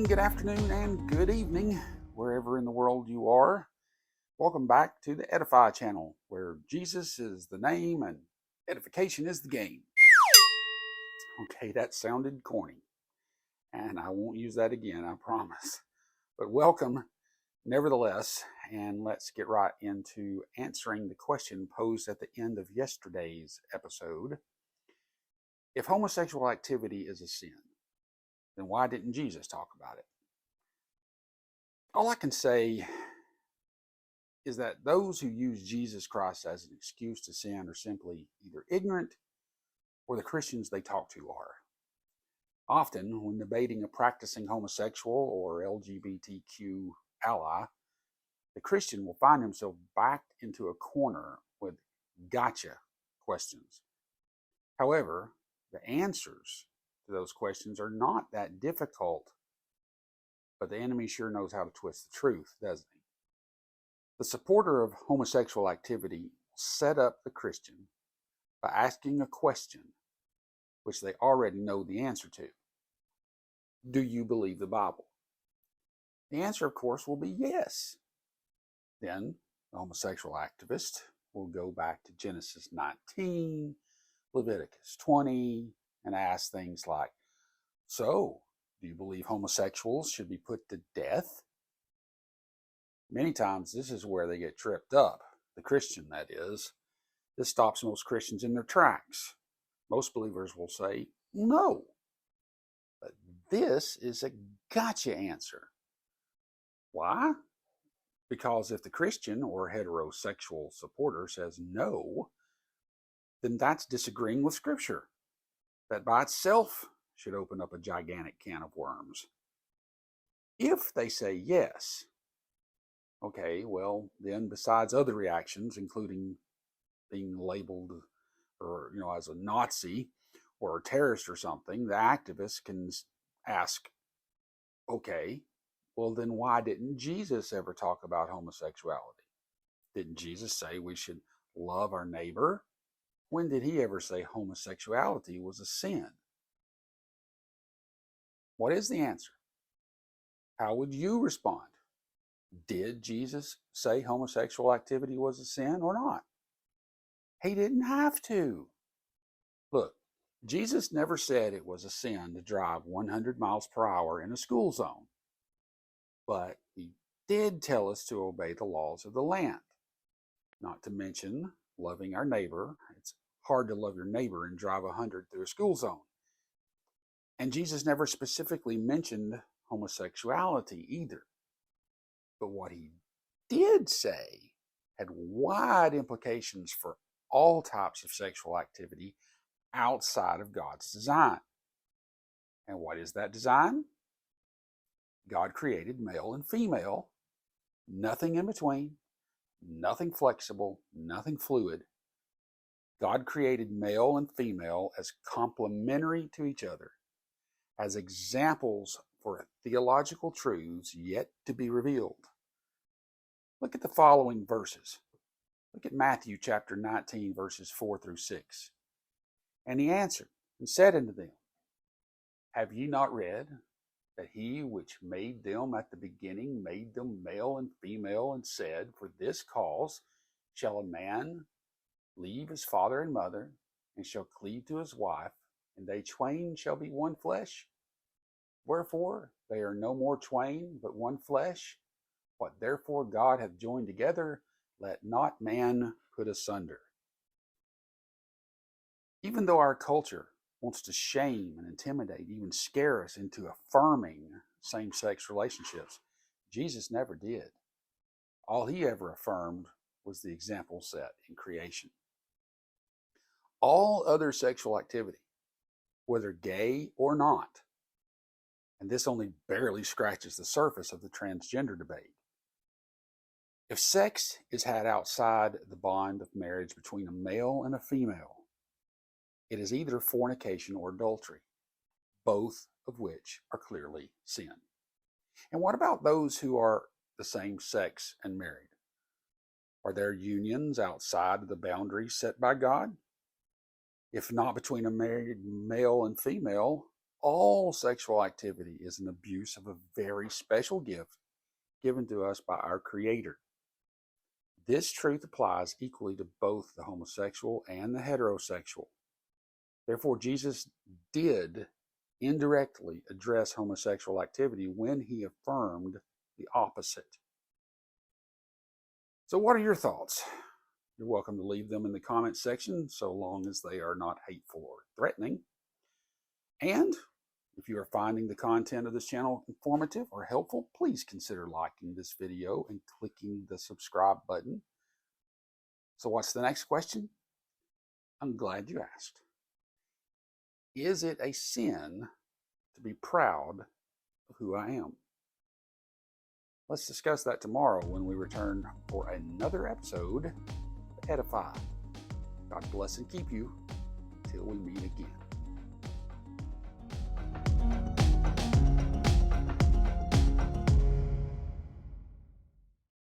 good afternoon, and good evening, wherever in the world you are. Welcome back to the Edify channel, where Jesus is the name and edification is the game. Okay, that sounded corny, and I won't use that again, I promise. But welcome, nevertheless, and let's get right into answering the question posed at the end of yesterday's episode. If homosexual activity is a sin, then why didn't Jesus talk about it? All I can say is that those who use Jesus Christ as an excuse to sin are simply either ignorant or the Christians they talk to are. Often, when debating a practicing homosexual or LGBTQ ally, the Christian will find himself backed into a corner with gotcha questions. However, the answers to those questions are not that difficult, but the enemy sure knows how to twist the truth, doesn't he? The supporter of homosexual activity will set up the Christian by asking a question which they already know the answer to. Do you believe the Bible? The answer, of course, will be yes. Then the homosexual activist will go back to Genesis 19, Leviticus 20, and ask things like, so, do you believe homosexuals should be put to death? Many times this is where they get tripped up, the Christian that is. This stops most Christians in their tracks. Most believers will say, no. But this is a gotcha answer. Why? Because if the Christian or heterosexual supporter says no, then that's disagreeing with Scripture. That by itself should open up a gigantic can of worms. If they say yes, okay, well, then besides other reactions, including being labeled or, as a Nazi or a terrorist or something, the activist can ask, okay, well, then why didn't Jesus ever talk about homosexuality? Didn't Jesus say we should love our neighbor? When did he ever say homosexuality was a sin? What is the answer? How would you respond? Did Jesus say homosexual activity was a sin or not? He didn't have to. Look, Jesus never said it was a sin to drive 100 miles per hour in a school zone. But he did tell us to obey the laws of the land. Not to mention loving our neighbor. It's hard to love your neighbor and drive 100 through a school zone. And Jesus never specifically mentioned homosexuality either. But what he did say had wide implications for all types of sexual activity outside of God's design. And what is that design? God created male and female, nothing in between, nothing flexible, nothing fluid. God created male and female as complementary to each other, as examples for theological truths yet to be revealed. Look at the following verses. Look at Matthew chapter 19, verses 4 through 6. And he answered and said unto them, have ye not read that he which made them at the beginning made them male and female, and said, for this cause shall a man leave his father and mother, and shall cleave to his wife, and they twain shall be one flesh? Wherefore they are no more twain, but one flesh. What therefore God hath joined together, let not man put asunder. Even though our culture wants to shame and intimidate, even scare us into affirming same-sex relationships, Jesus never did. All he ever affirmed was the example set in creation. All other sexual activity, whether gay or not, and this only barely scratches the surface of the transgender debate. If sex is had outside the bond of marriage between a male and a female, it is either fornication or adultery, both of which are clearly sin. And what about those who are the same sex and married? Are their unions outside of the boundaries set by God? If not between a married male and female, All sexual activity is an abuse of a very special gift given to us by our Creator. This truth applies equally to both the homosexual and the heterosexual. Therefore, Jesus did indirectly address homosexual activity when he affirmed the opposite. So, what are your thoughts? You're welcome to leave them in the comments section, so long as they are not hateful or threatening. And if you are finding the content of this channel informative or helpful, please consider liking this video and clicking the subscribe button. So what's the next question? I'm glad you asked. Is it a sin to be proud of who I am? Let's discuss that tomorrow when we return for another episode of Edify. God bless and keep you till we meet again.